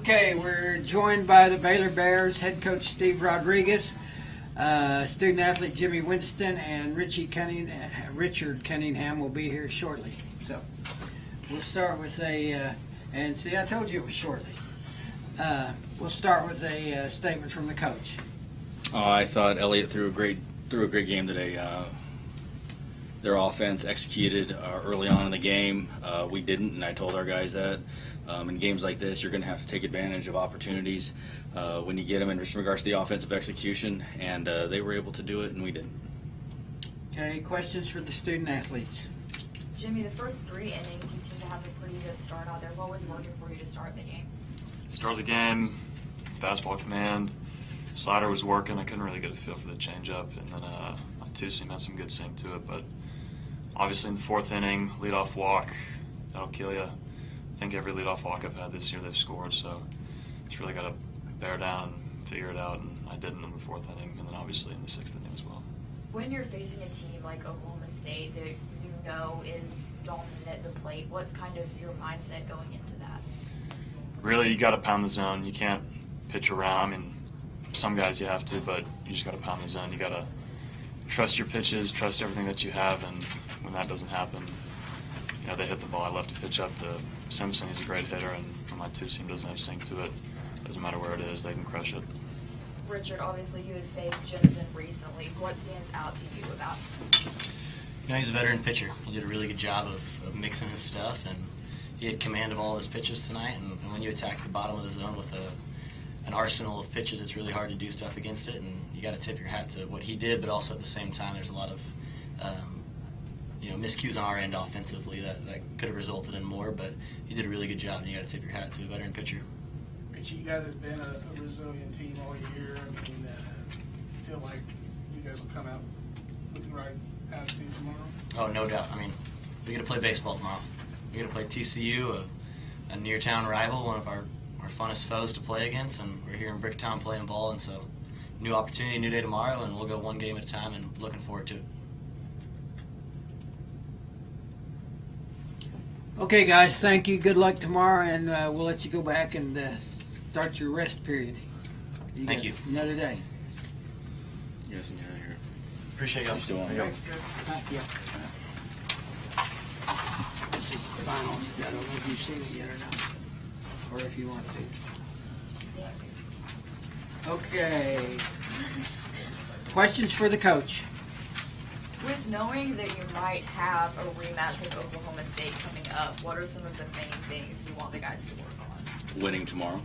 Okay, we're joined by the Baylor Bears head coach Steve Rodriguez, student athlete Jimmy Winston, and Richard Cunningham will be here shortly. So we'll start with and see, I told you it was shortly. We'll start with a statement from the coach. I thought Elliott threw a great game today. Their offense executed early on in the game. We didn't, and I told our guys that. In games like this, you're going to have to take advantage of opportunities when you get them in regards to the offensive execution, and they were able to do it, and we didn't. Okay, questions for the student athletes? Jimmy, the first 3 innings, you seem to have a pretty good start out there. What was working for you to start the game? Start the game, fastball command, slider was working. I couldn't really get a feel for the changeup, and then my two-seam had some good sink to it. But obviously in the 4th inning, leadoff walk, that'll kill you. I think every leadoff walk I've had this year they've scored, so just really got to bear down and figure it out, and I didn't in the 4th inning, and then obviously in the 6th inning as well. When you're facing a team like Oklahoma State that you know is dominant at the plate, what's kind of your mindset going into that? Really, you got to pound the zone. You can't pitch around. I mean, some guys you have to, but you just got to pound the zone. You got to trust your pitches, trust everything that you have, and when that doesn't happen, you know, they hit the ball. I left a pitch up to Simpson. He's a great hitter, and when my two-seam doesn't have sink to it, doesn't matter where it is, they can crush it. Richard, obviously you had faced Jensen recently. What stands out to you about him? You know, he's a veteran pitcher. He did a really good job of mixing his stuff, and he had command of all his pitches tonight. And when you attack the bottom of the zone with an arsenal of pitches, it's really hard to do stuff against it, and you got to tip your hat to what he did, but also at the same time there's a lot of miscues on our end offensively that could have resulted in more, but he did a really good job, and you got to tip your hat to a veteran pitcher. Richie, you guys have been a resilient team all year. I mean, I feel like you guys will come out with the right attitude tomorrow. Oh, no doubt. I mean, we got to play baseball tomorrow. We got to play TCU, a near-town rival, one of our funnest foes to play against, and we're here in Bricktown playing ball, and so new opportunity, new day tomorrow, and we'll go one game at a time, and looking forward to it. Okay, guys, thank you. Good luck tomorrow, and we'll let you go back and start your rest period. Thank you. Another day. Yes, I'm here. Appreciate y'all. Still on. Thanks, guys. Yeah. This is the finals. I don't know if you've seen it yet or not, or if you want to. Okay. Questions for the coach? With knowing that you might have a rematch with Oklahoma State coming up, what are some of the main things you want the guys to work on? Winning tomorrow.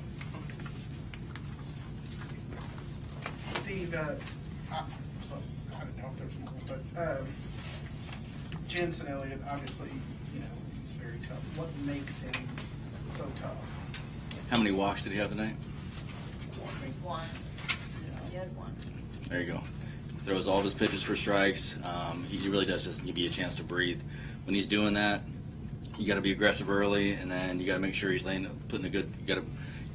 Steve, so I don't know if there's more, but Jensen Elliott, obviously, you know, he's very tough. What makes him so tough? How many walks did he have tonight? One. You had one. There you go. Throws all of his pitches for strikes. He really does just give you a chance to breathe. When he's doing that, you got to be aggressive early, and then you got to make sure he's putting a good. You got to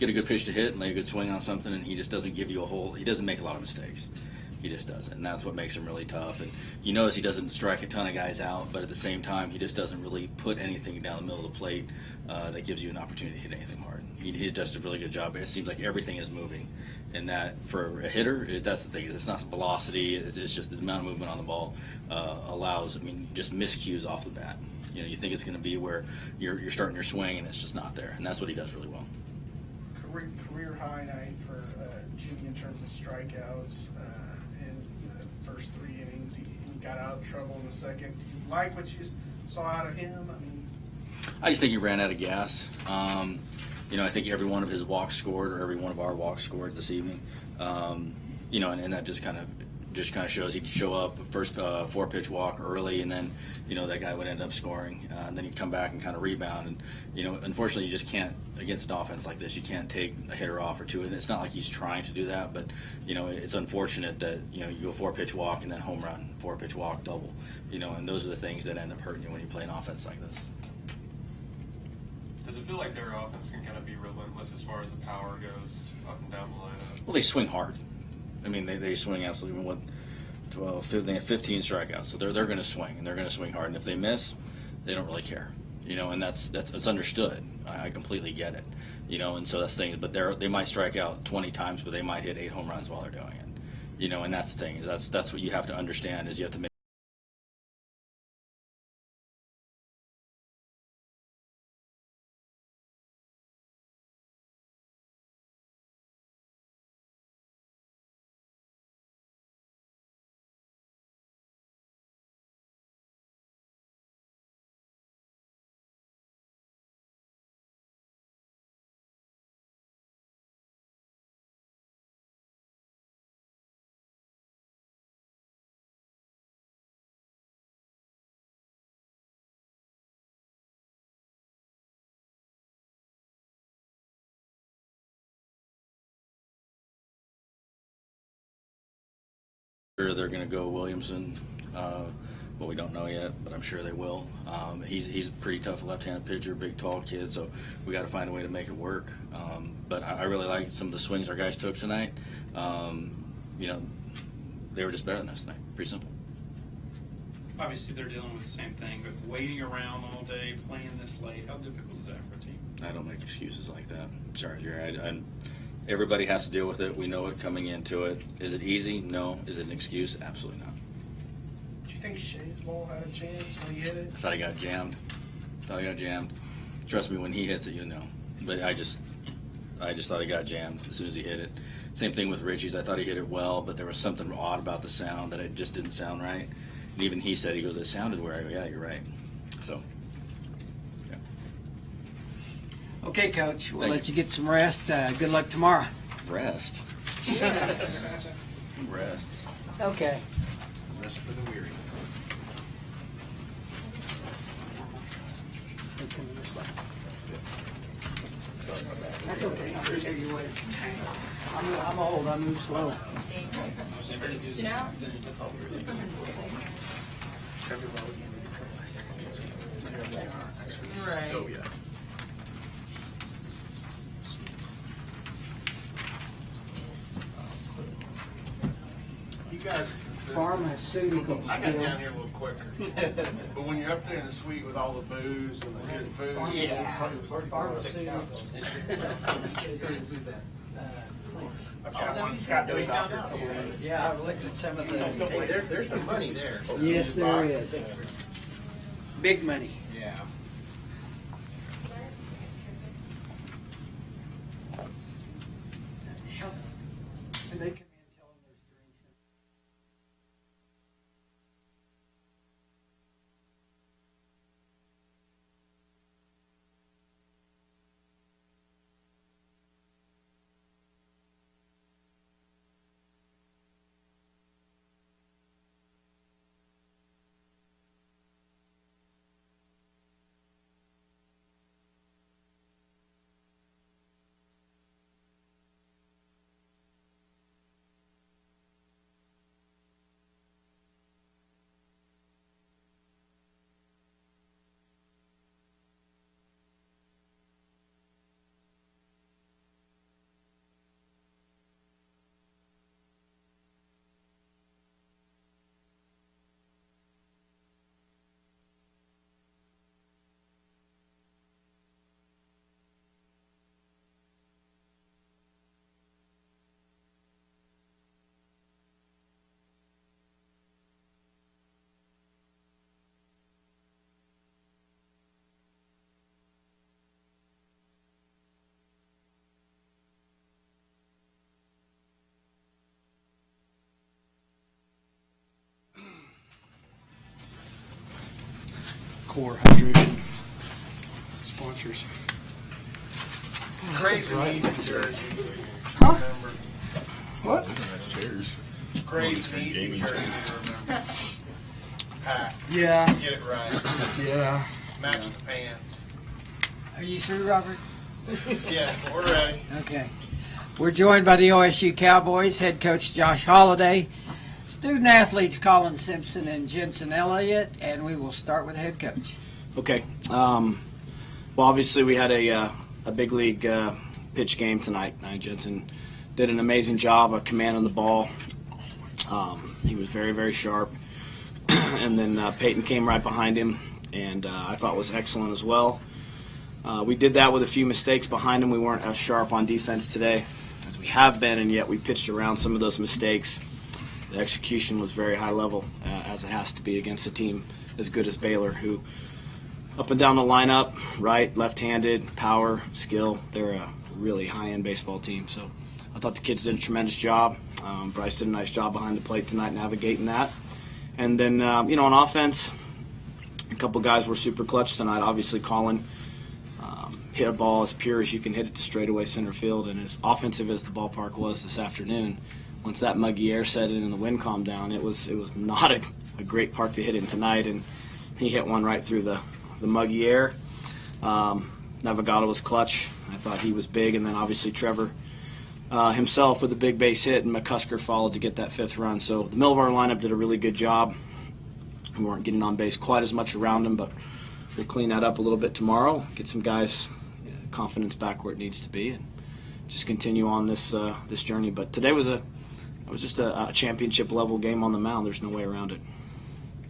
get a good pitch to hit and lay a good swing on something, and he just doesn't give you a whole. He doesn't make a lot of mistakes. He just doesn't, and that's what makes him really tough. And you notice he doesn't strike a ton of guys out, but at the same time, he just doesn't really put anything down the middle of the plate that gives you an opportunity to hit anything hard. He does a really good job. It seems like everything is moving, and that for a hitter, that's the thing. It's not velocity. It's just the amount of movement on the ball allows. I mean, just miscues off the bat. You know, you think it's going to be where you're starting your swing, and it's just not there. And that's what he does really well. Career high night for Jimmy in terms of strikeouts. And you know, the first 3 innings, he got out of trouble in the second. Do you like what you saw out of him? I mean, I just think he ran out of gas. You know, I think every one of his walks scored, or every one of our walks scored this evening. You know, and that just kind of shows he'd show up first 4-pitch walk early, and then you know that guy would end up scoring, and then he'd come back and kind of rebound. And you know, unfortunately, you just can't against an offense like this. You can't take a hitter off or two, and it's not like he's trying to do that, but you know, it's unfortunate that you know you go 4-pitch walk and then home run, 4-pitch walk, double. You know, and those are the things that end up hurting you when you play an offense like this. Does it feel like their offense can kind of be relentless as far as the power goes up and down the lineup? Well, they swing hard. I mean, they swing absolutely. With 12, they have 15 strikeouts, so they're going to swing, and they're going to swing hard. And if they miss, they don't really care. and that's understood. I completely get it, and so that's the thing. But they might strike out 20 times, but they might hit 8 home runs while they're doing it, and that's the thing. That's what you have to understand is you have to make sure they're going to go Williamson. Well, we don't know yet, but I'm sure they will. He's a pretty tough left-handed pitcher, big, tall kid, so we got to find a way to make it work. But I really like some of the swings our guys took tonight. They were just better than us tonight. Pretty simple. Obviously, they're dealing with the same thing, but waiting around all day, playing this late, how difficult is that for a team? I don't make excuses like that. Sorry, Jerry. Everybody has to deal with it. We know it coming into it. Is it easy? No. Is it an excuse? Absolutely not. Do you think Shea's ball had a chance when he hit it? I thought he got jammed. Trust me, when he hits it, you know. But I just thought he got jammed as soon as he hit it. Same thing with Richie's. I thought he hit it well, but there was something odd about the sound that it just didn't sound right. And even he said, it sounded where I go, yeah, you're right. So, yeah. Okay, Coach. We'll Thank let you get some rest. Good luck tomorrow. Rest. Rest. Okay. Rest for the weary. That's okay. I'm old. I move slow. You know? Right. Oh, yeah. You guys are consistent. Pharmaceutical. I got down here a little quicker. But when you're up there in the suite with all the booze and the good food. I've got one Scott doing down there a couple of days. Yeah, I've looked at some of the. There's some money there. Yes, there is. Big money. Yeah. And they come in and tell them there's drinks in. Core Hydration sponsors. Crazy easy jersey. Huh? Remember. What? Nice chairs. Crazy easy gaming jersey to remember. Pack. Yeah. Get it right. Yeah. Match the pants. Are you through, Robert? Yeah, we're ready. Okay. We're joined by the OSU Cowboys head coach Josh Holliday, student athletes Colin Simpson and Jensen Elliott, and we will start with the head coach. Okay. Well, obviously we had a big league pitch game tonight. Jensen did an amazing job of commanding the ball. He was very, very sharp. And then Peyton came right behind him and I thought was excellent as well. We did that with a few mistakes behind him. We weren't as sharp on defense today as we have been, and yet we pitched around some of those mistakes. The execution was very high level, as it has to be against a team as good as Baylor, who up and down the lineup, right, left-handed, power, skill, they're a really high-end baseball team. So I thought the kids did a tremendous job. Bryce did a nice job behind the plate tonight navigating that. And then, on offense, a couple guys were super clutch tonight. Obviously, Colin hit a ball as pure as you can hit it to straightaway center field, and as offensive as the ballpark was this afternoon, once that muggy air set in and the wind calmed down, it was not a great park to hit in tonight, and he hit one right through the muggy air. Navigado was clutch. I thought he was big, and then obviously Trevor himself with a big base hit, and McCusker followed to get that 5th run. So the middle of our lineup did a really good job. We weren't getting on base quite as much around him, but we'll clean that up a little bit tomorrow, get some guys' confidence back where it needs to be, and just continue on this journey. But today was just a championship level game on the mound. There's no way around it.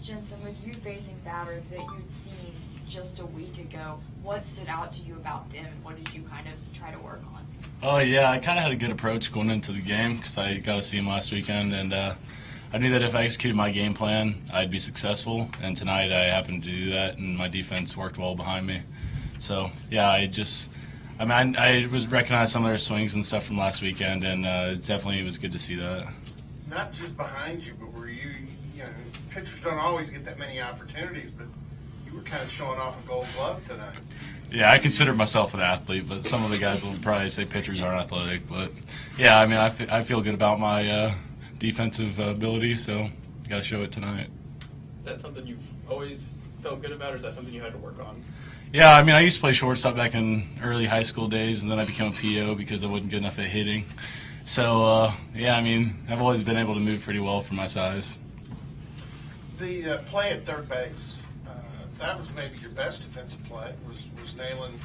Jensen, with you facing batters that you'd seen just a week ago, what stood out to you about them, and what did you kind of try to work on? Oh, yeah, I kind of had a good approach going into the game because I got to see him last weekend, and I knew that if I executed my game plan, I'd be successful, and tonight I happened to do that, and my defense worked well behind me. So, yeah, I was recognized some of their swings and stuff from last weekend, and it definitely was good to see that. Not just behind you, but where you pitchers don't always get that many opportunities, but you were kind of showing off a gold glove tonight. Yeah, I consider myself an athlete, but some of the guys will probably say pitchers aren't athletic. But, yeah, I mean, I feel good about my defensive ability, so got to show it tonight. Is that something you've always felt good about, or is that something you had to work on? Yeah, I mean, I used to play shortstop back in early high school days, and then I became a PO because I wasn't good enough at hitting. So, yeah, I mean, I've always been able to move pretty well for my size. The play at third base, that was maybe your best defensive play, was nailing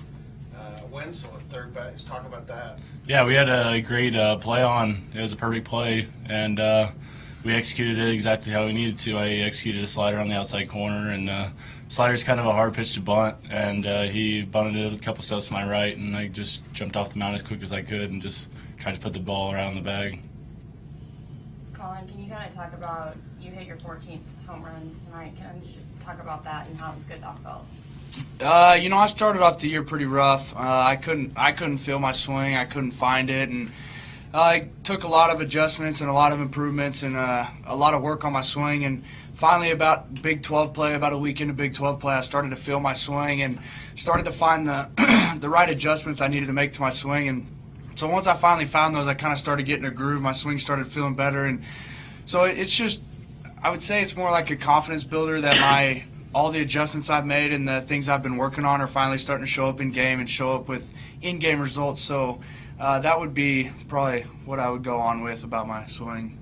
Wenzel at third base. Talk about that. Yeah, we had a great play on. It was a perfect play, and we executed it exactly how we needed to. I executed a slider on the outside corner, and slider's kind of a hard pitch to bunt, and he bunted it a couple steps to my right, and I just jumped off the mound as quick as I could and just tried to put the ball around the bag. Colin, can you kind of talk about, you hit your 14th home run tonight. Can you just talk about that and how good that felt? I started off the year pretty rough. I couldn't feel my swing. I couldn't find it, and I took a lot of adjustments and a lot of improvements and a lot of work on my swing. And finally, about Big 12 play, about a week into Big 12 play, I started to feel my swing and started to find the the right adjustments I needed to make to my swing. And so once I finally found those, I kind of started getting a groove. My swing started feeling better, and so it's just, I would say it's more like a confidence builder that all the adjustments I've made and the things I've been working on are finally starting to show up in game and show up with in-game results. So that would be probably what I would go on with about my swing.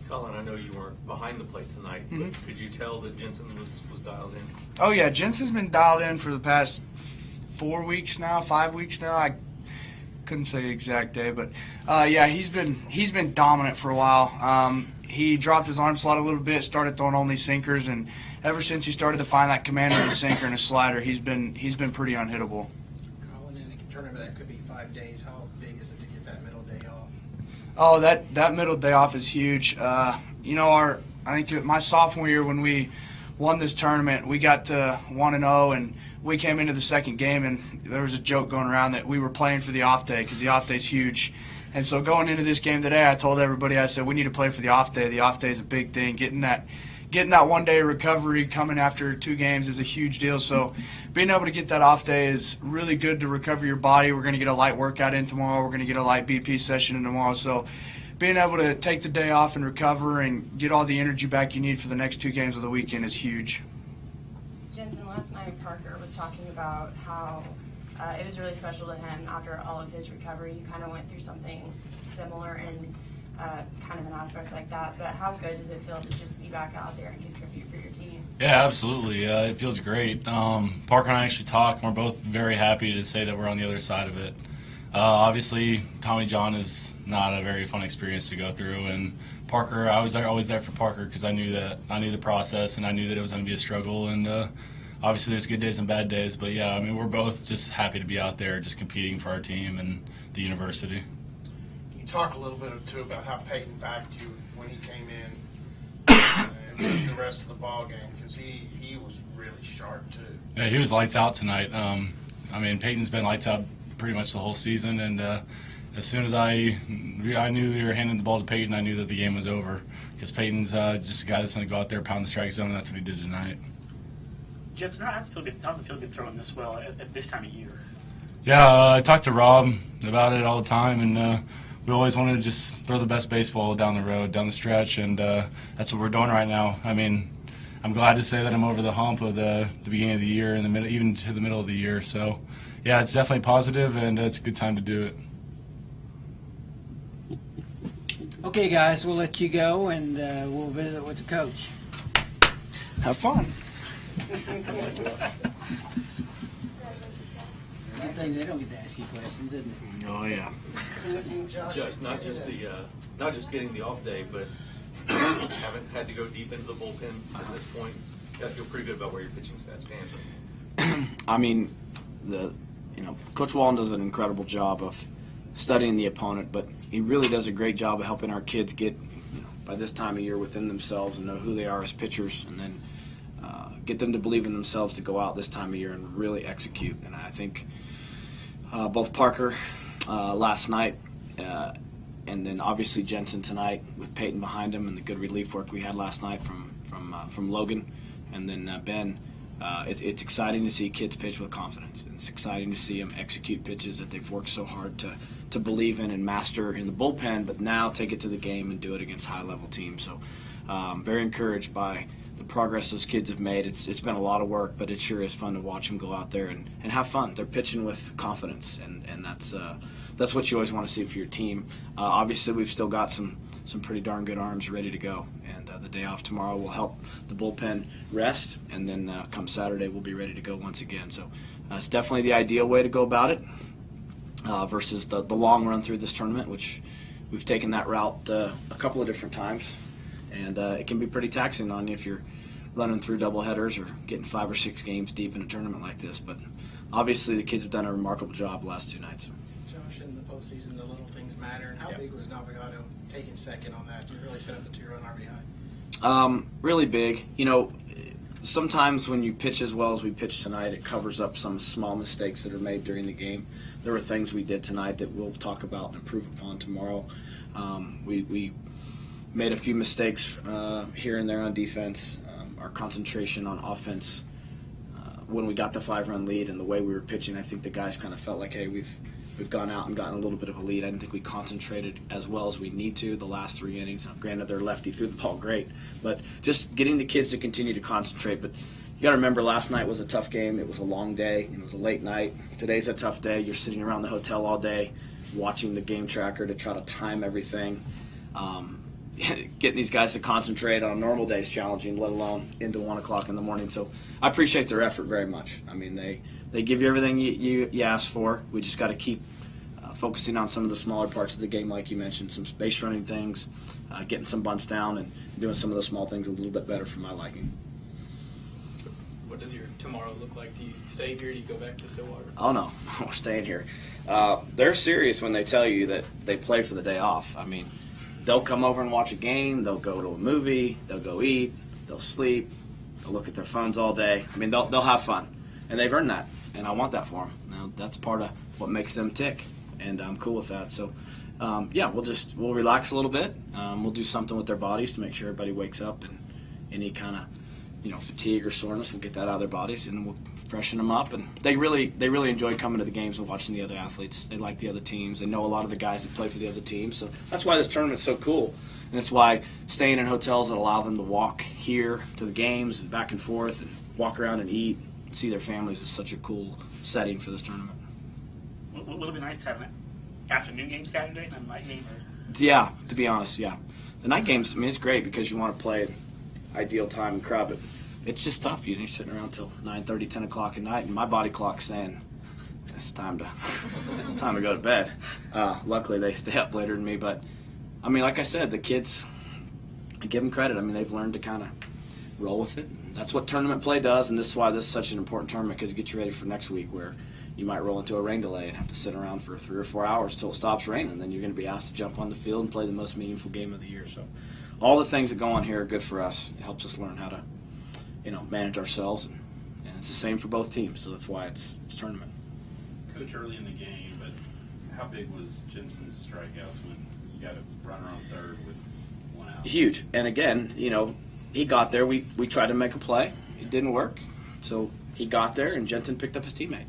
Colin, I know you weren't behind the plate tonight, but could you tell that Jensen was dialed in? Oh, yeah, Jensen's been dialed in for the past 5 weeks now. I couldn't say the exact day, but yeah, he's been dominant for a while. He dropped his arm slot a little bit, started throwing only sinkers, and ever since he started to find that command of his sinker and his slider, he's been pretty unhittable. Colin, in a tournament that could be 5 days, how big is it to get that middle day off? Oh, that middle day off is huge. I think my sophomore year when we won this tournament, we got to 1-0, and we came into the second game, and there was a joke going around that we were playing for the off day because the off day is huge. And so going into this game today, I told everybody, I said, we need to play for the off day. The off day is a big thing. Getting that 1 day recovery coming after 2 games is a huge deal. So being able to get that off day is really good to recover your body. We're going to get a light workout in tomorrow. We're going to get a light BP session in tomorrow. So being able to take the day off and recover and get all the energy back you need for the next 2 games of the weekend is huge. Jensen, last night Parker was talking about how it was really special to him after all of his recovery. You kind of went through something similar in kind of an aspect like that, but how good does it feel to just be back out there and contribute for your team? Yeah, absolutely. It feels great. Parker and I actually talked, and we're both very happy to say that we're on the other side of it. Obviously, Tommy John is not a very fun experience to go through, and Parker, I was always there for Parker because I knew the process, and I knew that it was going to be a struggle, and obviously there's good days and bad days, but yeah, I mean, we're both just happy to be out there just competing for our team and the university. You talk a little bit too about how Peyton backed you when he came in and the rest of the ball game, because he was really sharp too. Yeah, he was lights out tonight. I mean, Peyton's been lights out pretty much the whole season, and as soon as I knew we were handing the ball to Peyton, I knew that the game was over, because Peyton's just a guy that's going to go out there, pound the strike zone, and that's what he did tonight. Jensen, how does it feel good throwing this well at this time of year? Yeah, I talked to Rob about it all the time, and we always wanted to just throw the best baseball down the road, down the stretch, and that's what we're doing right now. I mean, I'm glad to say that I'm over the hump of the beginning of the year and the middle, even to the middle of the year. So, yeah, it's definitely positive, and it's a good time to do it. Okay, guys, we'll let you go, and we'll visit with the coach. Have fun. Good thing they don't get to ask you questions, isn't it? Oh yeah. Just not just getting the off day, but haven't had to go deep into the bullpen at this point. Got to feel pretty good about where your pitching staff stands. I mean, Coach Wallen does an incredible job of studying the opponent, but he really does a great job of helping our kids get, by this time of year, within themselves and know who they are as pitchers, and then get them to believe in themselves to go out this time of year and really execute. And I think both Parker last night and then obviously Jensen tonight with Peyton behind him and the good relief work we had last night from Logan and then Ben. It's exciting to see kids pitch with confidence. It's exciting to see them execute pitches that they've worked so hard to believe in and master in the bullpen, but now take it to the game and do it against high-level teams. So very encouraged by the progress those kids have made. It's been a lot of work, but it sure is fun to watch them go out there and have fun. They're pitching with confidence, and that's what you always want to see for your team. Obviously, we've still got some pretty darn good arms ready to go, and the day off tomorrow will help the bullpen rest, and then come Saturday we'll be ready to go once again. So it's definitely the ideal way to go about it versus the long run through this tournament, which we've taken that route a couple of different times. And it can be pretty taxing on you if you're running through doubleheaders or getting 5 or 6 games deep in a tournament like this. But obviously the kids have done a remarkable job the last 2 nights. Josh, in the postseason, the little things matter. And how big was Navigato taking second on that? You really set up the 2-run RBI. Really big. Sometimes when you pitch as well as we pitched tonight, it covers up some small mistakes that are made during the game. There were things we did tonight that we'll talk about and improve upon tomorrow. We made a few mistakes here and there on defense. Our concentration on offense, when we got the 5-run lead and the way we were pitching, I think the guys kind of felt like, hey, we've gone out and gotten a little bit of a lead. I didn't think we concentrated as well as we need to the last 3 innings. Granted, their lefty threw the ball great, but just getting the kids to continue to concentrate. But you got to remember, last night was a tough game. It was a long day, and it was a late night. Today's a tough day. You're sitting around the hotel all day watching the game tracker to try to time everything. Getting these guys to concentrate on a normal day is challenging, let alone into 1 o'clock in the morning. So I appreciate their effort very much. I mean, they give you everything you ask for. We just got to keep focusing on some of the smaller parts of the game, like you mentioned, some space running things, getting some bunts down, and doing some of the small things a little bit better for my liking. What does your tomorrow look like? Do you stay here? Do you go back to Stillwater? Oh, no. We're staying here. They're serious when they tell you that they play for the day off. I mean, they'll come over and watch a game. They'll go to a movie. They'll go eat. They'll sleep. They'll look at their phones all day. I mean, they'll have fun, and they've earned that, and I want that for them. Now, that's part of what makes them tick, and I'm cool with that. So, yeah, we'll relax a little bit. We'll do something with their bodies to make sure everybody wakes up, and any kind of fatigue or soreness, we'll get that out of their bodies, and we'll freshen them up. And they really enjoy coming to the games and watching the other athletes. They like the other teams. They know a lot of the guys that play for the other teams. So that's why this tournament's so cool. And it's why staying in hotels that allow them to walk here to the games and back and forth and walk around and eat and see their families is such a cool setting for this tournament. Will it be nice to have an afternoon game Saturday and a night game? Yeah, to be honest, yeah. The night games, I mean, it's great because you want to play at ideal time and crowd, but it's just tough. You're sitting around till 9:30, 10 o'clock at night, and my body clock's saying it's time to go to bed. Luckily, they stay up later than me, but I mean, like I said, the kids, I give them credit. I mean, they've learned to kind of roll with it and That's what tournament play does, and this is why this is such an important tournament, because it gets you ready for next week, where you might roll into a rain delay and have to sit around for 3 or 4 hours till it stops raining, and then you're going to be asked to jump on the field and play the most meaningful game of the year. So all the things that go on here are good for us. It helps us learn how to, manage ourselves, and it's the same for both teams. So that's why it's a tournament. Coach, early in the game, but how big was Jensen's strikeouts when you got a runner on third with 1 out? Huge. And again, he got there. We tried to make a play. It didn't work. So he got there, and Jensen picked up his teammate.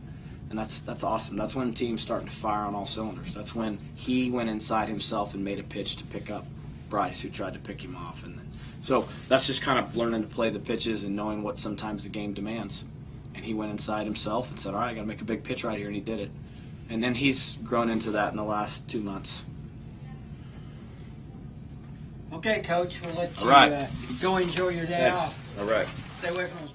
And that's awesome. That's when the team's starting to fire on all cylinders. That's when he went inside himself and made a pitch to pick up Bryce, who tried to pick him off. And then, so that's just kind of learning to play the pitches and knowing what sometimes the game demands. And he went inside himself and said, all right, I got to make a big pitch right here, and he did it. And then he's grown into that in the last 2 months. Okay, Coach, we'll let you All right. go enjoy your day Thanks. off. All right. Stay away from those